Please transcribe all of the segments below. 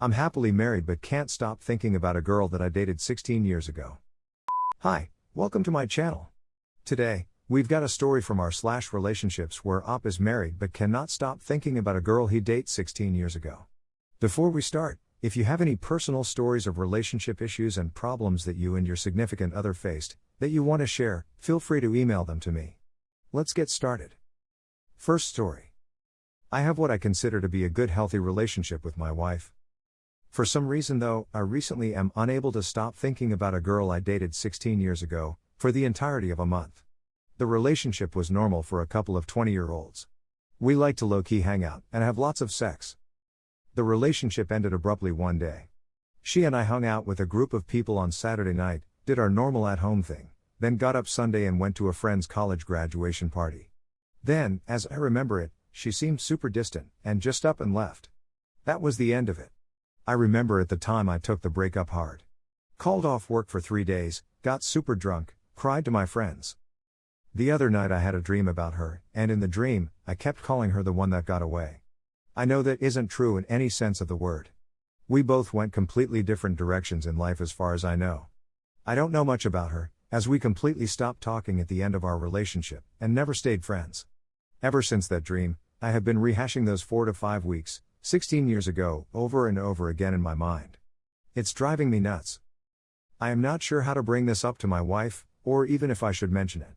I'm happily married but can't stop thinking about a girl that I dated 16 years ago. Hi, welcome to my channel. Today, we've got a story from r/relationships where Op is married but cannot stop thinking about a girl he dated 16 years ago. Before we start, if you have any personal stories of relationship issues and problems that you and your significant other faced, that you want to share, feel free to email them to me. Let's get started. First story. I have what I consider to be a good healthy relationship with my wife. For some reason though, I recently am unable to stop thinking about a girl I dated 16 years ago, for the entirety of a month. The relationship was normal for a couple of 20-year-olds. We like to low-key hang out, and have lots of sex. The relationship ended abruptly one day. She and I hung out with a group of people on Saturday night, did our normal at-home thing, then got up Sunday and went to a friend's college graduation party. Then, as I remember it, she seemed super distant, and just up and left. That was the end of it. I remember at the time I took the breakup hard. Called off work for 3 days, got super drunk, cried to my friends. The other night I had a dream about her, and in the dream, I kept calling her the one that got away. I know that isn't true in any sense of the word. We both went completely different directions in life as far as I know. I don't know much about her, as we completely stopped talking at the end of our relationship, and never stayed friends. Ever since that dream, I have been rehashing those 4 to 5 weeks, 16 years ago, over and over again in my mind. It's driving me nuts. I am not sure how to bring this up to my wife, or even if I should mention it.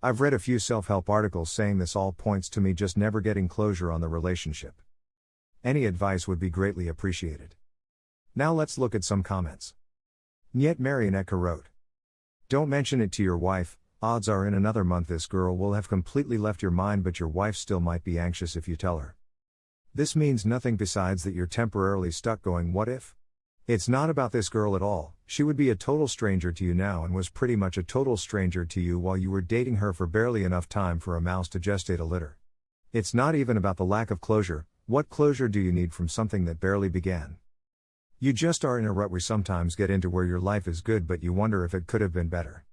I've read a few self-help articles saying this all points to me just never getting closure on the relationship. Any advice would be greatly appreciated. Now let's look at some comments. Niet Marionette wrote. Don't mention it to your wife, odds are in another month this girl will have completely left your mind, but your wife still might be anxious if you tell her. This means nothing besides that you're temporarily stuck going what if? It's not about this girl at all. She would be a total stranger to you now and was pretty much a total stranger to you while you were dating her for barely enough time for a mouse to gestate a litter. It's not even about the lack of closure. What closure do you need from something that barely began? You just are in a rut we sometimes get into where your life is good but you wonder if it could have been better.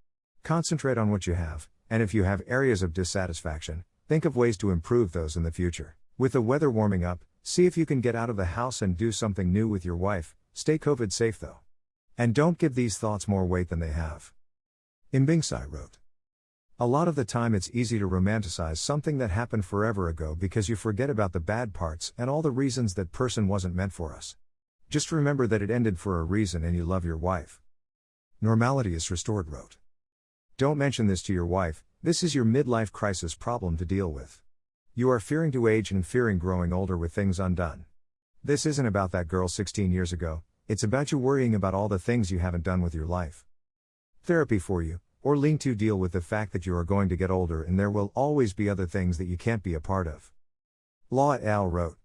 Concentrate on what you have, and if you have areas of dissatisfaction, think of ways to improve those in the future. With the weather warming up, see if you can get out of the house and do something new with your wife. Stay COVID safe though. And don't give these thoughts more weight than they have. Imbingsai wrote. A lot of the time it's easy to romanticize something that happened forever ago because you forget about the bad parts and all the reasons that person wasn't meant for us. Just remember that it ended for a reason and you love your wife. Normality is restored wrote. Don't mention this to your wife, this is your midlife crisis problem to deal with. You are fearing to age and fearing growing older with things undone. This isn't about that girl 16 years ago, it's about you worrying about all the things you haven't done with your life. Therapy for you, or lean to deal with the fact that you are going to get older and there will always be other things that you can't be a part of. Law et al. Wrote.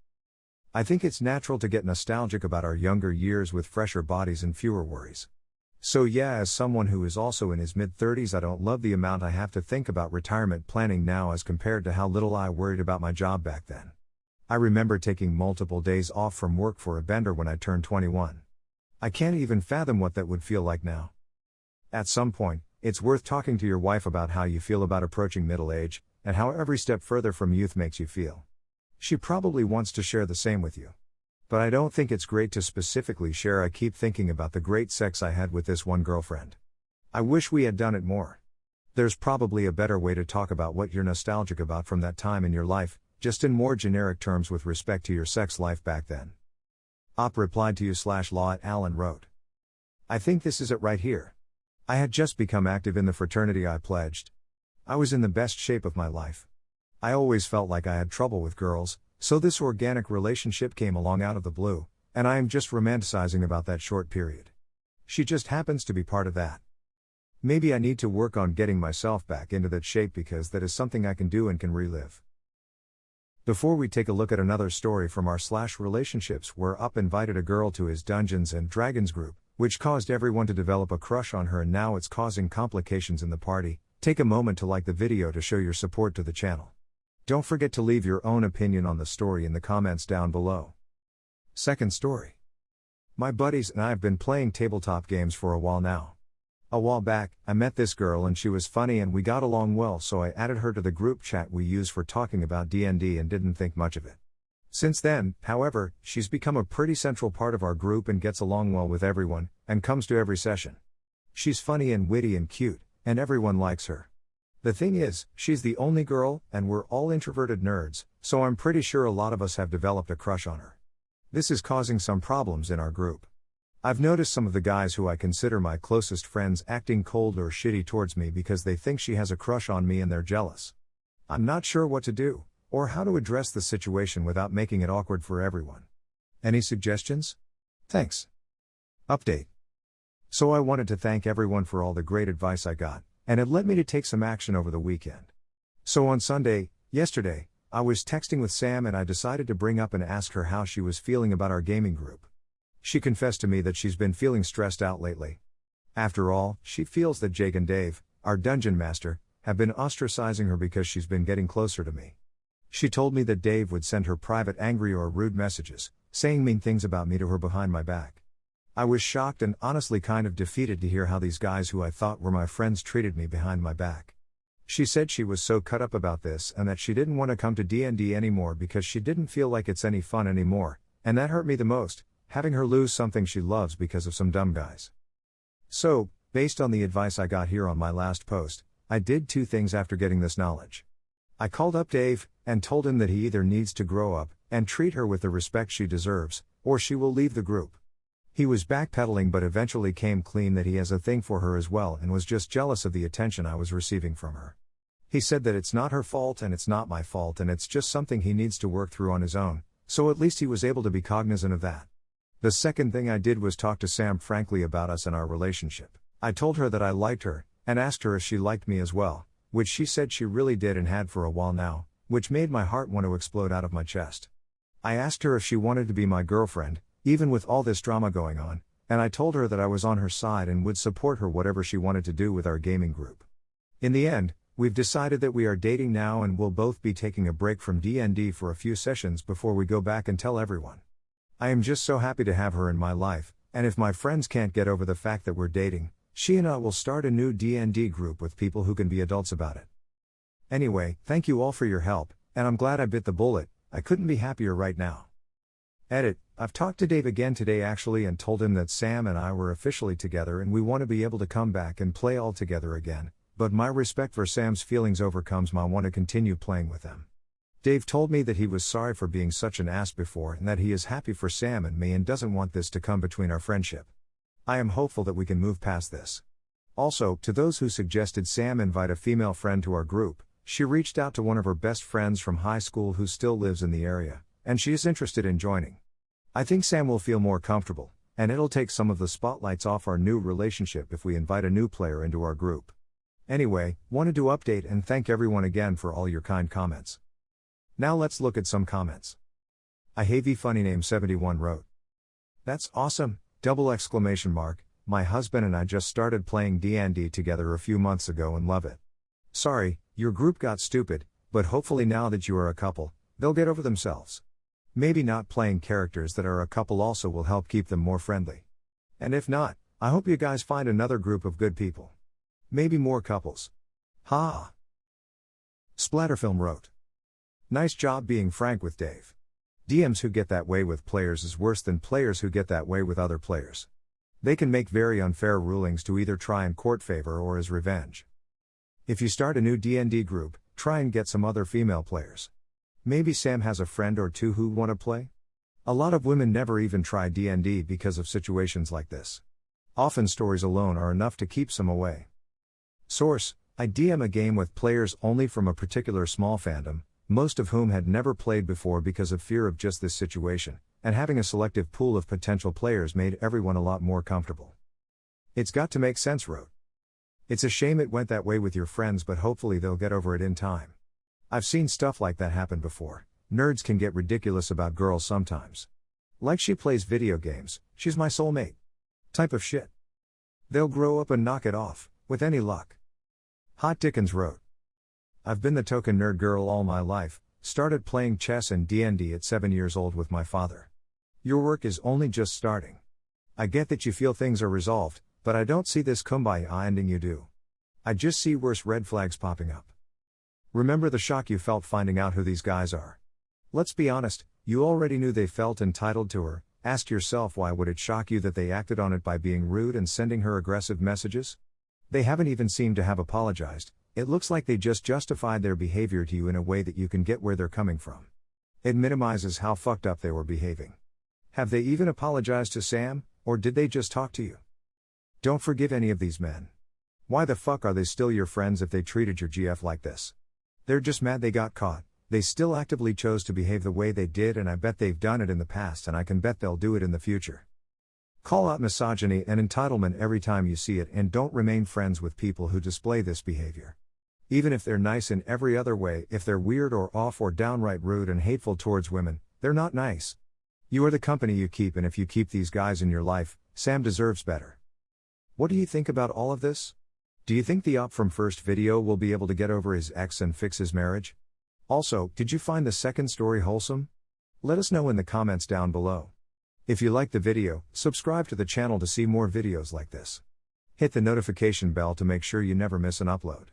I think it's natural to get nostalgic about our younger years with fresher bodies and fewer worries. So yeah, as someone who is also in his mid-30s, I don't love the amount I have to think about retirement planning now as compared to how little I worried about my job back then. I remember taking multiple days off from work for a bender when I turned 21. I can't even fathom what that would feel like now. At some point, it's worth talking to your wife about how you feel about approaching middle age, and how every step further from youth makes you feel. She probably wants to share the same with you. But I don't think it's great to specifically share. I keep thinking about the great sex I had with this one girlfriend. I wish we had done it more. There's probably a better way to talk about what you're nostalgic about from that time in your life, just in more generic terms with respect to your sex life back then. Op replied to you/Law et al. And wrote. I think this is it right here. I had just become active in the fraternity I pledged. I was in the best shape of my life. I always felt like I had trouble with girls, so this organic relationship came along out of the blue, and I am just romanticizing about that short period. She just happens to be part of that. Maybe I need to work on getting myself back into that shape because that is something I can do and can relive. Before we take a look at another story from r/relationships where Up invited a girl to his Dungeons and Dragons group, which caused everyone to develop a crush on her and now it's causing complications in the party, take a moment to like the video to show your support to the channel. Don't forget to leave your own opinion on the story in the comments down below. Second story. My buddies and I have been playing tabletop games for a while now. A while back, I met this girl and she was funny and we got along well, so I added her to the group chat we use for talking about D&D and didn't think much of it. Since then, however, she's become a pretty central part of our group and gets along well with everyone, and comes to every session. She's funny and witty and cute, and everyone likes her. The thing is, she's the only girl, and we're all introverted nerds, so I'm pretty sure a lot of us have developed a crush on her. This is causing some problems in our group. I've noticed some of the guys who I consider my closest friends acting cold or shitty towards me because they think she has a crush on me and they're jealous. I'm not sure what to do, or how to address the situation without making it awkward for everyone. Any suggestions? Thanks. Update. So I wanted to thank everyone for all the great advice I got, and it led me to take some action over the weekend. So on Sunday, yesterday, I was texting with Sam and I decided to bring up and ask her how she was feeling about our gaming group. She confessed to me that she's been feeling stressed out lately. After all, she feels that Jake and Dave, our dungeon master, have been ostracizing her because she's been getting closer to me. She told me that Dave would send her private angry or rude messages, saying mean things about me to her behind my back. I was shocked and honestly kind of defeated to hear how these guys who I thought were my friends treated me behind my back. She said she was so cut up about this and that she didn't want to come to D&D anymore because she didn't feel like it's any fun anymore, and that hurt me the most, having her lose something she loves because of some dumb guys. So, based on the advice I got here on my last post, I did two things after getting this knowledge. I called up Dave, and told him that he either needs to grow up, and treat her with the respect she deserves, or she will leave the group. He was backpedaling but eventually came clean that he has a thing for her as well and was just jealous of the attention I was receiving from her. He said that it's not her fault and it's not my fault and it's just something he needs to work through on his own, so at least he was able to be cognizant of that. The second thing I did was talk to Sam frankly about us and our relationship. I told her that I liked her, and asked her if she liked me as well, which she said she really did and had for a while now, which made my heart want to explode out of my chest. I asked her if she wanted to be my girlfriend, even with all this drama going on, and I told her that I was on her side and would support her whatever she wanted to do with our gaming group. In the end, we've decided that we are dating now and we'll both be taking a break from D&D for a few sessions before we go back and tell everyone. I am just so happy to have her in my life, and if my friends can't get over the fact that we're dating, she and I will start a new D&D group with people who can be adults about it. Anyway, thank you all for your help, and I'm glad I bit the bullet. I couldn't be happier right now. Edit. I've talked to Dave again today actually and told him that Sam and I were officially together and we want to be able to come back and play all together again, but my respect for Sam's feelings overcomes my want to continue playing with them. Dave told me that he was sorry for being such an ass before and that he is happy for Sam and me and doesn't want this to come between our friendship. I am hopeful that we can move past this. Also, to those who suggested Sam invite a female friend to our group, she reached out to one of her best friends from high school who still lives in the area, and she is interested in joining. I think Sam will feel more comfortable, and it'll take some of the spotlights off our new relationship if we invite a new player into our group. Anyway, wanted to update and thank everyone again for all your kind comments. Now let's look at some comments. I Havey Funny Name 71 wrote, "That's awesome, ! My husband and I just started playing D&D together a few months ago and love it. Sorry, your group got stupid, but hopefully now that you are a couple, they'll get over themselves. Maybe not playing characters that are a couple also will help keep them more friendly. And if not, I hope you guys find another group of good people. Maybe more couples. Ha!" Splatterfilm wrote, "Nice job being frank with Dave. DMs who get that way with players is worse than players who get that way with other players. They can make very unfair rulings to either try and court favor or as revenge. If you start a new D&D group, try and get some other female players. Maybe Sam has a friend or two who want to play? A lot of women never even try D&D because of situations like this. Often stories alone are enough to keep some away." Source: I DM a game with players only from a particular small fandom, most of whom had never played before because of fear of just this situation, and having a selective pool of potential players made everyone a lot more comfortable. It's got to make sense wrote. "It's a shame it went that way with your friends but hopefully they'll get over it in time. I've seen stuff like that happen before. Nerds can get ridiculous about girls sometimes. Like she plays video games, she's my soulmate. Type of shit. They'll grow up and knock it off, with any luck." Hot Dickens wrote, "I've been the token nerd girl all my life, started playing chess and D&D at 7 years old with my father. Your work is only just starting. I get that you feel things are resolved, but I don't see this kumbaya ending you do. I just see worse red flags popping up. Remember the shock you felt finding out who these guys are. Let's be honest, You already knew they felt entitled to her. Ask yourself, why would it shock you that they acted on it by being rude and sending her aggressive messages? They haven't even seemed to have apologized. It looks like they just justified their behavior to you in a way that you can get where they're coming from. It minimizes how fucked up they were behaving. Have they even apologized to Sam, or did they just talk to you? Don't forgive any of these men. Why the fuck are they still your friends if they treated your GF like this? They're just mad they got caught. They still actively chose to behave the way they did, and I bet they've done it in the past, and I can bet they'll do it in the future. Call out misogyny and entitlement every time you see it, and don't remain friends with people who display this behavior. Even if they're nice in every other way, if they're weird or off or downright rude and hateful towards women, they're not nice. You are the company you keep, and if you keep these guys in your life, Sam deserves better. What do you think about all of this? Do you think the op from first video will be able to get over his ex and fix his marriage? Also, did you find the second story wholesome? Let us know in the comments down below. If you liked the video, subscribe to the channel to see more videos like this. Hit the notification bell to make sure you never miss an upload.